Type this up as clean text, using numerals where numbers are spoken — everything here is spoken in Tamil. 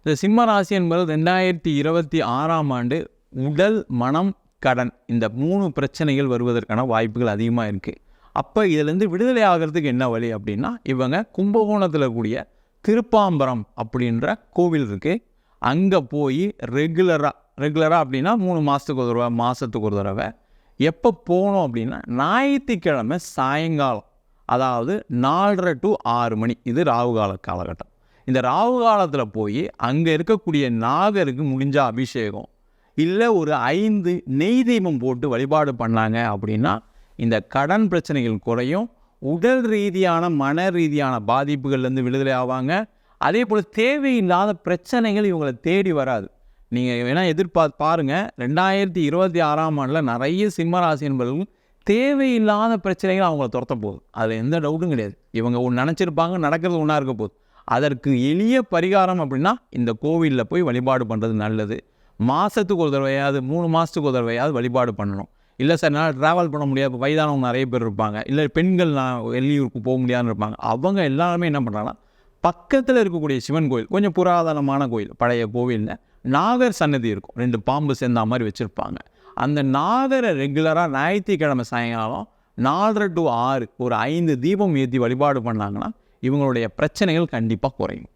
இந்த சிம்ம ராசி என்பது 2026ஆம் ஆண்டு உடல், மனம், கடன் இந்த 3 பிரச்சனைகள் வருவதற்கான வாய்ப்புகள் அதிகமாக இருக்குது. அப்போ இதிலேருந்து விடுதலை ஆகிறதுக்கு என்ன வழி அப்படின்னா, இவங்க கும்பகோணத்தில் கூடிய திருப்பாம்பரம் அப்படின்ற கோவில் இருக்குது. அங்கே போய் ரெகுலராக அப்படின்னா 3 மாதத்துக்கு ஒரு தடவை, மாதத்துக்கு ஒரு தடவை எப்போ போகணும் அப்படின்னா ஞாயிற்றுக்கிழமை சாயங்காலம், அதாவது 4:30 to 6 மணி, இது ராகுகால காலகட்டம். இந்த ராகு காலத்தில் போய் அங்கே இருக்கக்கூடிய நாகருக்கு முடிஞ்ச அபிஷேகம் இல்லை ஒரு 5 நெய் தீபம் போட்டு வழிபாடு பண்ணாங்க அப்படின்னா இந்த கடன் பிரச்சனைகள் குறையும். உடல் ரீதியான மன ரீதியான பாதிப்புகள்லேருந்து விடுதலை ஆவாங்க. அதே போல் தேவையில்லாத பிரச்சனைகள் இவங்களை தேடி வராது. நீங்கள் வேணால் பாருங்கள், 2026ஆம் ஆண்டில் நிறைய சிம்மராசி என்பவர்கள் தேவையில்லாத பிரச்சனைகள் அவங்கள துரத்த போகுது. அதில் எந்த டவுட்டும் கிடையாது. இவங்க ஒன்று நினச்சிருப்பாங்க, நடக்கிறது ஒன்றா இருக்க போகுது. அதற்கு எளிய பரிகாரம் அப்படின்னா இந்த கோவிலில் போய் வழிபாடு பண்ணுறது நல்லது. மாதத்துக்கு ஒரு தடவையாவது, 3 மாதத்துக்கு ஒரு தடவையாவது வழிபாடு பண்ணணும். இல்லை சார் என்னால் ட்ராவல் பண்ண முடியாது, இப்போ வயதானவங்க நிறைய பேர் இருப்பாங்க, இல்லை பெண்கள் வெளியூருக்கு போக முடியாதுன்னு இருப்பாங்க. அவங்க எல்லாருமே என்ன பண்ணுறாங்கன்னா பக்கத்தில் இருக்கக்கூடிய சிவன் கோயில், கொஞ்சம் புராதனமான கோயில், பழைய கோவிலில் நாகர் சன்னதி இருக்கும், 2 பாம்பு சேர்ந்த மாதிரி வச்சுருப்பாங்க. அந்த நாகரை ரெகுலராக ஞாயிற்றுக்கிழமை சாயங்காலம் 4:30 to 6 ஒரு 5 தீபம் ஏற்றி வழிபாடு பண்ணாங்கன்னா இவங்களுடைய பிரச்சனைகள் கண்டிப்பாக குறையும்.